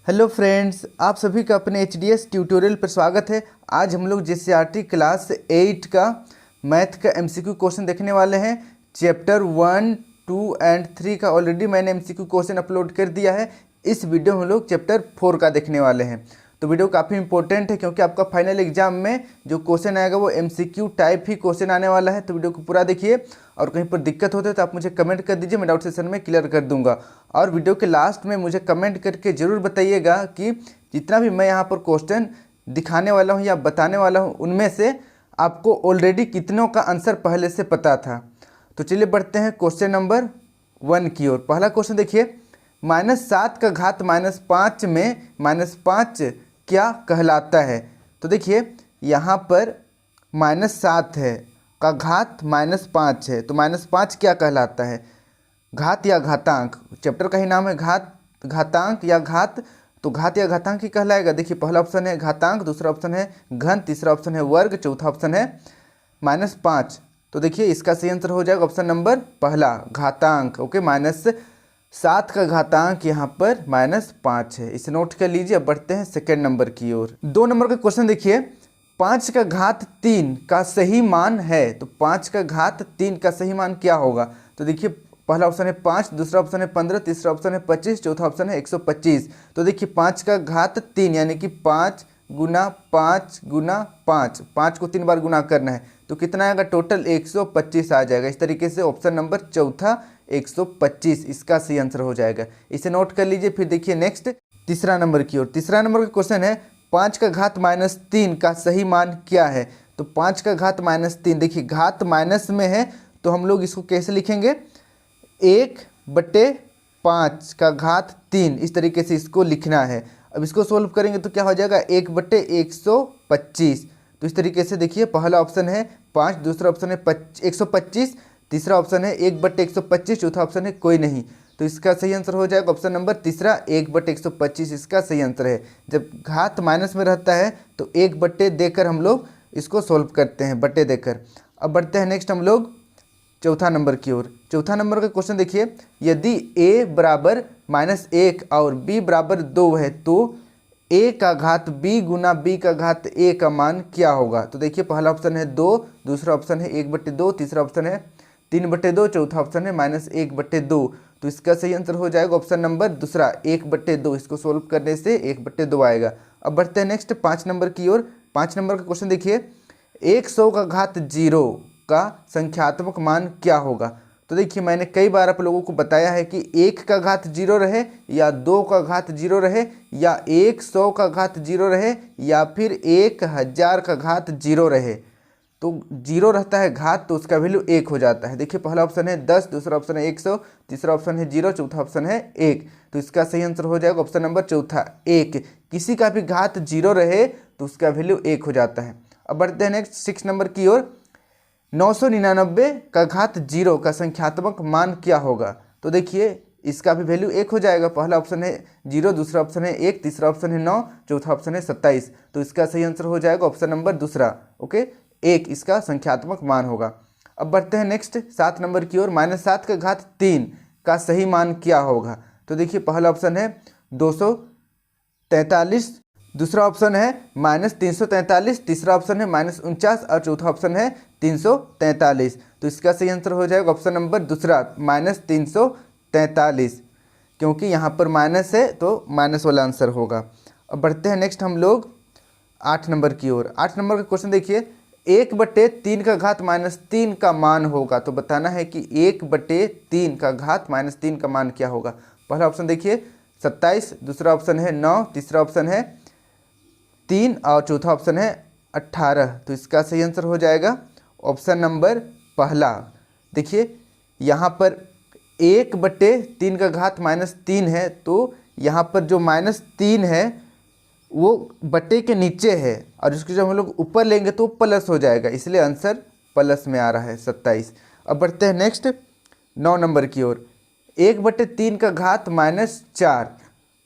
Hello friends, आप सभी का अपने एच ट्यूटोरियल पर स्वागत है। आज हम लोग JCRT क्लास 8 का मैथ का MCQ क्वेश्चन देखने वाले हैं। चैप्टर 1, 2 एंड 3 का ऑलरेडी मैंने MCQ क्वेश्चन अपलोड कर दिया है। इस वीडियो में हम लोग चैप्टर 4 का देखने वाले हैं। तो वीडियो काफ़ी इंपॉर्टेंट है क्योंकि आपका फाइनल एग्जाम में जो क्वेश्चन आएगा वो MCQ टाइप ही क्वेश्चन आने वाला है। तो वीडियो को पूरा देखिए और कहीं पर दिक्कत होते है तो आप मुझे कमेंट कर दीजिए, मैं डाउट सेशन में क्लियर कर दूंगा। और वीडियो के लास्ट में मुझे कमेंट करके ज़रूर बताइएगा कि जितना भी मैं यहाँ पर क्वेश्चन दिखाने वाला हूँ या बताने वाला हूँ उनमें से आपको ऑलरेडी कितनों का आंसर पहले से पता था। तो चलिए बढ़ते हैं क्वेश्चन नंबर 1 की ओर। पहला क्वेश्चन देखिए, -7 का घात -5 में -5 क्या कहलाता है। तो देखिए यहाँ पर -7 है का घात -5 है, तो -5 क्या कहलाता है, घात या घातांक। चैप्टर का ही नाम है घात, घातांक या घात, तो घात या घातांक ही कहलाएगा। देखिए पहला ऑप्शन है घातांक, दूसरा ऑप्शन है घन, तीसरा ऑप्शन है वर्ग, चौथा ऑप्शन है -5। तो देखिए इसका सही आंसर हो जाएगा ऑप्शन नंबर पहला, घातांक। ओके, -7 का घातांक यहाँ पर -5 है, इसे नोट कर लीजिए। अब बढ़ते हैं सेकेंड नंबर की ओर। 2 नंबर का क्वेश्चन देखिए, 5 का घात 3 का सही मान है। तो 5 का घात 3 का सही मान क्या होगा। तो देखिए पहला ऑप्शन है 5, दूसरा ऑप्शन है 15, तीसरा ऑप्शन है 25, चौथा ऑप्शन है 125। तो देखिए 5 का घात 3 यानी कि 5 गुना 5 गुना 5, 5 को 3 बार गुना करना है तो कितना आएगा, टोटल 125 आ जाएगा। इस तरीके से ऑप्शन नंबर चौथा 125 इसका सही आंसर हो जाएगा, इसे नोट कर लीजिए। फिर देखिए नेक्स्ट तीसरा नंबर की ओर। तीसरा नंबर का क्वेश्चन है, 5 का घात -3 का सही मान क्या है। तो 5 का घात -3, देखिए घात माइनस में है तो हम लोग इसको कैसे लिखेंगे, 1/5 का घात 3, इस तरीके से इसको लिखना है। अब इसको सोल्व करेंगे तो क्या हो जाएगा, 1/125। तो इस तरीके से देखिए पहला ऑप्शन है 5, दूसरा ऑप्शन है 125, तीसरा ऑप्शन है 1/125, चौथा ऑप्शन है कोई नहीं। तो इसका सही आंसर हो जाएगा ऑप्शन नंबर तीसरा, 1/125 इसका सही आंसर है। जब घात माइनस में रहता है तो 1/, देकर हम लोग इसको सोल्व करते हैं, बट्टे देकर। अब बढ़ते हैं नेक्स्ट हम लोग चौथा नंबर की ओर। चौथा नंबर का क्वेश्चन देखिए, यदि a बराबर -1 और b बराबर 2 है तो a का घात b गुना b का घात a का मान क्या होगा। तो देखिए पहला ऑप्शन है 2, दूसरा ऑप्शन है 1/2, तीसरा ऑप्शन है 3/2, चौथा ऑप्शन है -1/2। तो इसका सही आंसर हो जाएगा ऑप्शन नंबर दूसरा, 1/2। इसको सोल्व करने से 1/2 आएगा। अब बढ़ते हैं नेक्स्ट 5 नंबर की ओर। 5 नंबर का क्वेश्चन देखिए, 100 का घात 0 का संख्यात्मक मान क्या होगा। तो देखिए मैंने कई बार आप लोगों को बताया है कि 1 का घात 0 रहे या 2 का घात 0 रहे या 100 का घात 0 रहे या फिर 1000 का घात 0 रहे, तो 0 रहता है घात तो उसका वैल्यू 1 हो जाता है। देखिए पहला ऑप्शन है 10, दूसरा ऑप्शन है 100, तीसरा ऑप्शन है 0, चौथा ऑप्शन है 1। तो इसका सही आंसर हो जाएगा ऑप्शन नंबर चौथा, 1। किसी का भी घात 0 रहे तो उसका वैल्यू 1 हो जाता है। अब बढ़ते हैं नेक्स्ट 6 नंबर की ओर। 999 का घात 0 का संख्यात्मक मान क्या होगा। तो देखिए इसका भी वैल्यू 1 हो जाएगा। पहला ऑप्शन है 0, दूसरा ऑप्शन है 1, तीसरा ऑप्शन है 9, चौथा ऑप्शन है 27। तो इसका सही आंसर हो जाएगा ऑप्शन नंबर दूसरा, ओके, 1 इसका संख्यात्मक मान होगा। अब बढ़ते हैं नेक्स्ट 7 नंबर की ओर। -7 का घात 3 का सही मान क्या होगा। तो देखिए पहला ऑप्शन है 243, दूसरा ऑप्शन है -343, तीसरा ऑप्शन है -49 और चौथा ऑप्शन है 343। तो इसका सही आंसर हो जाएगा ऑप्शन नंबर दूसरा, -343, क्योंकि यहाँ पर माइनस है तो माइनस वाला आंसर होगा। अब बढ़ते हैं नेक्स्ट हम लोग 8 नंबर की ओर। 8 नंबर का क्वेश्चन देखिए, 1/3 का घात -3 का मान होगा। तो बताना है कि 1/3 का घात -3 का मान क्या होगा। पहला ऑप्शन देखिए 27, दूसरा ऑप्शन है 9, तीसरा ऑप्शन है 3 और चौथा ऑप्शन है 18। तो इसका सही आंसर हो जाएगा ऑप्शन नंबर पहला। देखिए यहाँ पर 1/3 का घात -3 है तो यहाँ पर जो -3 है वो बट्टे के नीचे है और इसको जब हम लोग ऊपर लेंगे तो प्लस हो जाएगा, इसलिए आंसर प्लस में आ रहा है 27। अब बढ़ते हैं नेक्स्ट 9 नंबर की ओर। 1/3 का घात -4।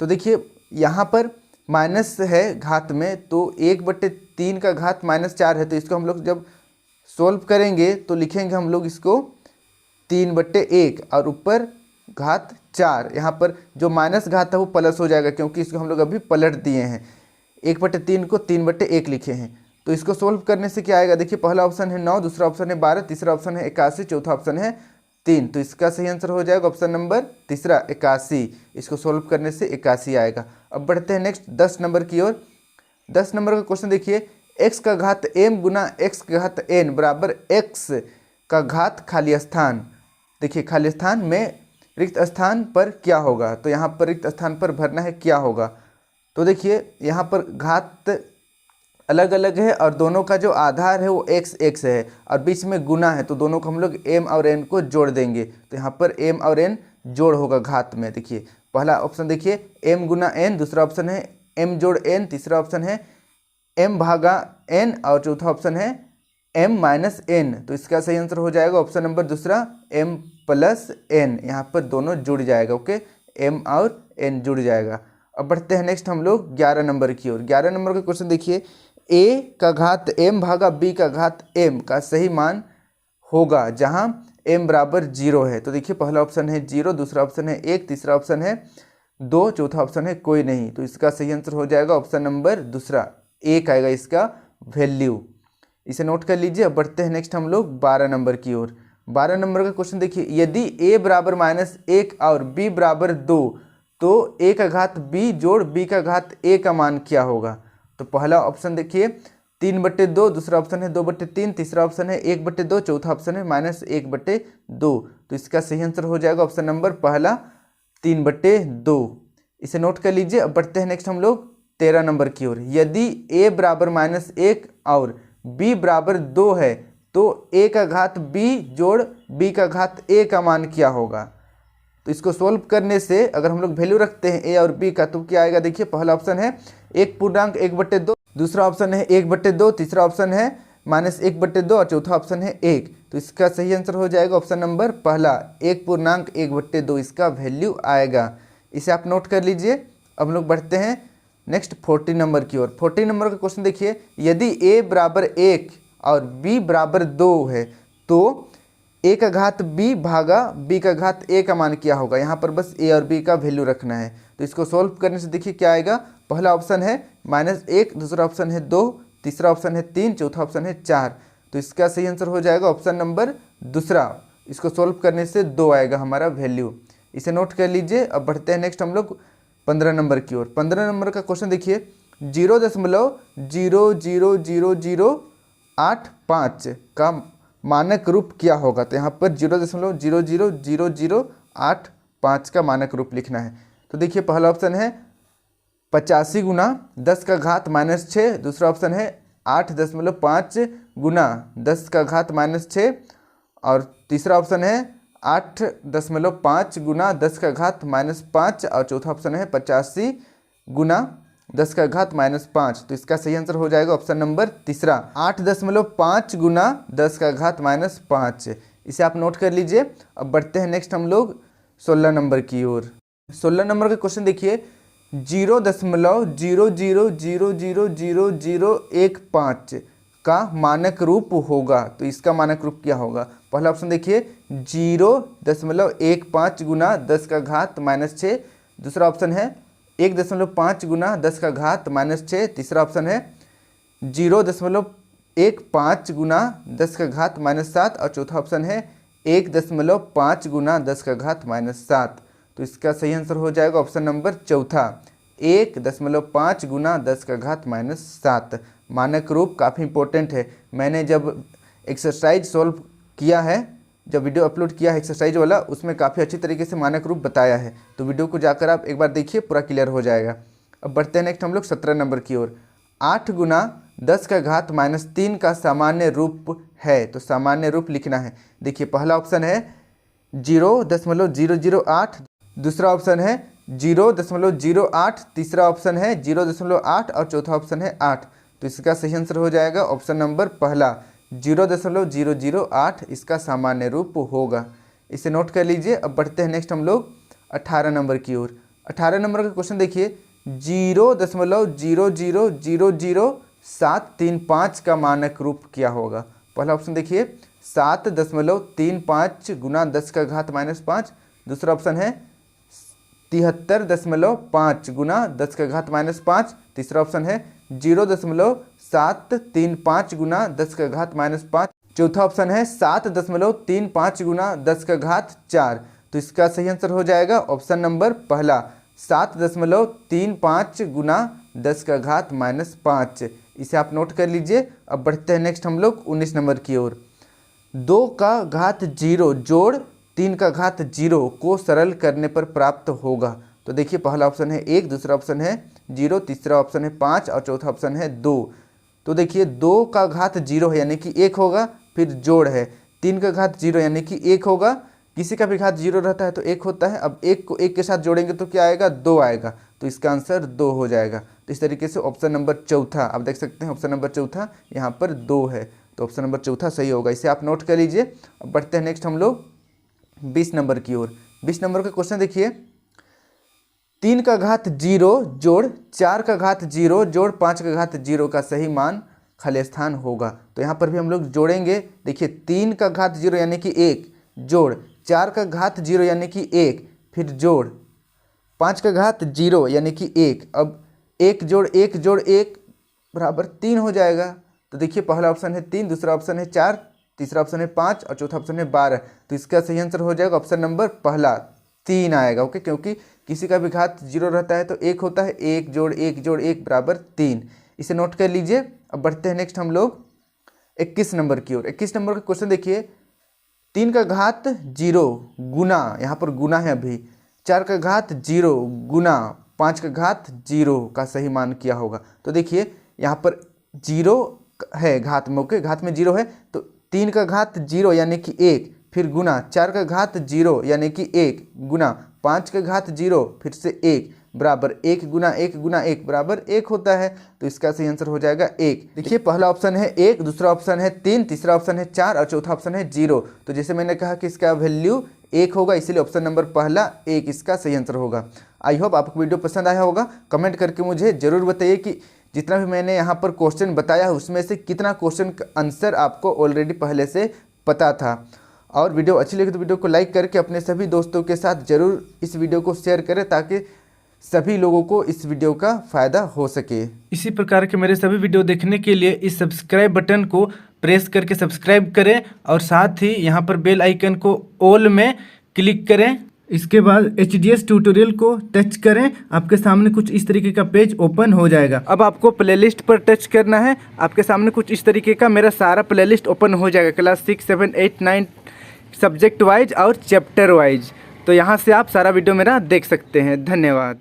तो देखिए यहाँ पर माइनस है घात में तो 1/3 का घात -4 है, तो इसको हम लोग जब सोल्व करेंगे तो लिखेंगे हम लोग इसको 3/1 और ऊपर घात 4। यहाँ पर जो माइनस घात है वो प्लस हो जाएगा, क्योंकि इसको हम लोग अभी पलट दिए हैं। 1/3 को 3/1 लिखे हैं। तो इसको सोल्व करने से क्या आएगा, देखिए पहला ऑप्शन है 9, दूसरा ऑप्शन है 12, तीसरा ऑप्शन है 81, चौथा ऑप्शन है 3। तो इसका सही आंसर हो जाएगा ऑप्शन नंबर तीसरा 81। इसको सोल्व करने से 81 आएगा। अब बढ़ते हैं नेक्स्ट 10 नंबर की ओर। 10 नंबर का क्वेश्चन देखिए, x का घात m गुना x का घात n बराबर x का घात खाली स्थान। देखिए खाली स्थान में रिक्त स्थान पर क्या होगा, तो यहाँ पर रिक्त स्थान पर भरना है क्या होगा। तो देखिए यहाँ पर घात अलग अलग है और दोनों का जो आधार है वो x है और बीच में गुना है, तो दोनों को हम लोग m और n को जोड़ देंगे। तो यहाँ पर m और n जोड़ होगा घात में। देखिए पहला ऑप्शन देखिए m गुना n, दूसरा ऑप्शन है m जोड़ n, तीसरा ऑप्शन है m भागा n और चौथा ऑप्शन है m माइनस n। तो इसका सही आंसर हो जाएगा ऑप्शन नंबर दूसरा m प्लस n। यहाँ पर दोनों जुड़ जाएगा। ओके, m और n जुड़ जाएगा। अब बढ़ते हैं नेक्स्ट हम लोग 11 नंबर की ओर। 11 नंबर का क्वेश्चन देखिए, a का घात m भागा b का घात m का सही मान होगा जहाँ m बराबर 0 है। तो देखिए पहला ऑप्शन है 0, दूसरा ऑप्शन है 1, तीसरा ऑप्शन है 2, चौथा ऑप्शन है कोई नहीं। तो इसका सही आंसर हो जाएगा ऑप्शन नंबर दूसरा 1 आएगा इसका वैल्यू। इसे नोट कर लीजिए। अब बढ़ते हैं नेक्स्ट हम लोग 12 नंबर की ओर। 12 नंबर का क्वेश्चन देखिए, यदि a बराबर -1 और b बराबर 2 तो a का घात b जोड़ b का घात a का मान क्या होगा। तो पहला ऑप्शन देखिए 3/2, दूसरा ऑप्शन है 2/3, तीसरा ऑप्शन है 1/2, चौथा ऑप्शन है -1/2। तो इसका सही आंसर हो जाएगा ऑप्शन नंबर पहला 3/2। इसे नोट कर लीजिए। अब बढ़ते हैं नेक्स्ट हम लोग 13 नंबर की ओर। यदि a बराबर -1 और b बराबर 2 है तो a का घात b जोड़ b का घात a का मान क्या होगा। तो इसको सोल्व करने से अगर हम लोग वैल्यू रखते हैं a और b का तो क्या आएगा, देखिए पहला ऑप्शन है 1/1/2, दूसरा ऑप्शन है 1/2, तीसरा ऑप्शन है -1/2 और चौथा ऑप्शन है 1। तो इसका सही आंसर हो जाएगा ऑप्शन नंबर पहला 1/1/2 इसका वैल्यू आएगा। इसे आप नोट कर लीजिए। अब हम लोग बढ़ते हैं नेक्स्ट 40 नंबर की ओर। 40 नंबर का क्वेश्चन देखिए, यदि a बराबर 1 और b बराबर 2 है तो a का घात b भागा b का घात a का मान क्या होगा। यहाँ पर बस a और b का वैल्यू रखना है। तो इसको सोल्व करने से देखिए क्या आएगा, पहला ऑप्शन है -1, दूसरा ऑप्शन है 2, तीसरा ऑप्शन है 3, चौथा ऑप्शन है 4। तो इसका सही आंसर हो जाएगा ऑप्शन नंबर दूसरा। इसको सोल्व करने से 2 आएगा हमारा वैल्यू। इसे नोट कर लीजिए। अब बढ़ते हैं नेक्स्ट हम लोग 15 नंबर की ओर। 15 नंबर का क्वेश्चन देखिए, 0.00085 का मानक रूप क्या होगा। तो यहाँ पर 0.00085 का मानक रूप लिखना है। तो देखिए पहला ऑप्शन है 85 गुना 10 का घात -6, दूसरा ऑप्शन है 8.5 गुना 10 का घात -6 और तीसरा ऑप्शन है 8.5 गुना 10 का घात -5 और चौथा ऑप्शन है 85 गुना 10 का घात -5। तो इसका सही आंसर हो जाएगा ऑप्शन नंबर तीसरा 8.5 गुना 10 का घात -5। इसे आप नोट कर लीजिए। अब बढ़ते हैं नेक्स्ट हम लोग 16 नंबर की ओर। 16 नंबर का क्वेश्चन देखिए, 0.0000015 का मानक रूप होगा। तो इसका मानक रूप क्या होगा। पहला ऑप्शन देखिए 0.15 गुना 10 का घात -6, दूसरा ऑप्शन है 1.5 गुना 10 का घात -6, तीसरा ऑप्शन है 0.15 गुना 10 का घात -7 और चौथा ऑप्शन है 1.5 गुना 10 का घात -7। तो इसका सही आंसर हो जाएगा ऑप्शन नंबर चौथा 1.5 गुना 10 का घात -7। मानक रूप काफ़ी इंपॉर्टेंट है। मैंने जब एक्सरसाइज सॉल्व किया है, जब वीडियो अपलोड किया है एक्सरसाइज वाला, उसमें काफ़ी अच्छी तरीके से मानक रूप बताया है। तो वीडियो को जाकर आप एक बार देखिए, पूरा क्लियर हो जाएगा। अब बढ़ते हैं नेक्स्ट हम लोग 17 नंबर की ओर। 8 गुना 10 का घात -3 का सामान्य रूप है। तो सामान्य रूप लिखना है। देखिए पहला ऑप्शन है 0.008, दूसरा ऑप्शन है 0.08, तीसरा ऑप्शन है 0.8 और चौथा ऑप्शन है 8। तो इसका सही आंसर हो जाएगा ऑप्शन नंबर पहला 0.008 इसका सामान्य रूप होगा। इसे नोट कर लीजिए। अब बढ़ते हैं नेक्स्ट हम लोग 18 नंबर की ओर। 18 नंबर का क्वेश्चन देखिए, 0.0000735 का मानक रूप क्या होगा। पहला ऑप्शन देखिए 7.35 गुना 10 का घात -5, दूसरा ऑप्शन है 73.5 गुना 10 का घात -5। तीसरा ऑप्शन है 0.735 गुना 10 का घात -5। चौथा ऑप्शन है 7.35 गुना 10 का घात 4। तो इसका सही आंसर हो जाएगा ऑप्शन नंबर पहला 7.35 गुना 10 का घात -5। इसे आप नोट कर लीजिए। अब बढ़ते हैं नेक्स्ट हम लोग 19 नंबर की ओर। 2 का घात 0 जोड़ 3 का घात 0 को सरल करने पर प्राप्त होगा। तो देखिए पहला ऑप्शन है 1, दूसरा ऑप्शन है 0, तीसरा ऑप्शन है 5 और चौथा ऑप्शन है 2। तो देखिए 2 का घात 0 है यानी कि 1 होगा, फिर जोड़ है 3 का घात 0 यानी कि 1 होगा। किसी का भी घात 0 रहता है तो 1 होता है। अब 1 को 1 के साथ जोड़ेंगे तो क्या आएगा, 2 आएगा। तो इसका आंसर 2 हो जाएगा। तो इस तरीके से ऑप्शन नंबर चौथा आप देख सकते हैं, ऑप्शन नंबर चौथा यहाँ पर 2 है। तो ऑप्शन नंबर चौथा सही होगा, इसे आप नोट कर लीजिए। अब बढ़ते हैं नेक्स्ट हम लोग 20 नंबर की ओर। 20 नंबर का क्वेश्चन देखिए, 3 का घात 0 जोड़ 4 का घात 0 जोड़ 5 का घात 0 का सही मान खाली स्थान होगा। तो यहाँ पर भी हम लोग जोड़ेंगे। देखिए 3 का घात 0 यानी कि 1 जोड़ 4 का घात 0 यानी कि 1 फिर जोड़ 5 का घात 0 यानी कि 1। अब 1 जोड़ 1 जोड़ 1 बराबर 3 हो जाएगा। तो देखिए पहला ऑप्शन है 3, दूसरा ऑप्शन है 4, तीसरा ऑप्शन है 5 और चौथा ऑप्शन है 12। तो इसका सही आंसर हो जाएगा ऑप्शन नंबर पहला 3 आएगा। ओके, क्योंकि किसी का भी घात 0 रहता है तो 1 होता है। 1 जोड़ 1 जोड़ 1 बराबर 3। इसे नोट कर लीजिए। अब बढ़ते हैं नेक्स्ट हम लोग 21 नंबर की ओर। 21 नंबर का क्वेश्चन देखिए, 3 का घात 0 गुना, यहाँ पर गुना है अभी, 4 का घात 0 गुना 5 का घात 0 का सही मान क्या होगा। तो देखिए यहाँ पर 0 है घात में, ओके, घात में 0 है। तो 3 का घात 0 यानी कि 1 फिर गुना 4 का घात 0 यानी कि 1 गुना 5 का घात 0 फिर से 1 बराबर 1 गुना 1 गुना 1 बराबर 1 होता है। तो इसका सही आंसर हो जाएगा 1। देखिए पहला ऑप्शन है 1, दूसरा ऑप्शन है 3, तीसरा ऑप्शन है 4 और चौथा ऑप्शन है 0। तो जैसे मैंने कहा कि इसका वैल्यू 1 होगा, इसीलिए ऑप्शन नंबर पहला 1 इसका सही आंसर होगा। आई होप आपको वीडियो पसंद आया होगा। कमेंट करके मुझे ज़रूर बताइए कि जितना भी मैंने यहाँ पर क्वेश्चन बताया है उसमें से कितना क्वेश्चन का आंसर आपको ऑलरेडी पहले से पता था। और वीडियो अच्छी लगी तो वीडियो को लाइक करके अपने सभी दोस्तों के साथ ज़रूर इस वीडियो को शेयर करें ताकि सभी लोगों को इस वीडियो का फ़ायदा हो सके। इसी प्रकार के मेरे सभी वीडियो देखने के लिए इस सब्सक्राइब बटन को प्रेस करके सब्सक्राइब करें और साथ ही यहाँ पर बेल आइकन को ऑल में क्लिक करें। इसके बाद HDS ट्यूटोरियल को टच करें, आपके सामने कुछ इस तरीके का पेज ओपन हो जाएगा। अब आपको प्लेलिस्ट पर टच करना है, आपके सामने कुछ इस तरीके का मेरा सारा प्लेलिस्ट ओपन हो जाएगा, क्लास 6, 7, 8, 9 सब्जेक्ट वाइज और चैप्टर वाइज। तो यहाँ से आप सारा वीडियो मेरा देख सकते हैं। धन्यवाद।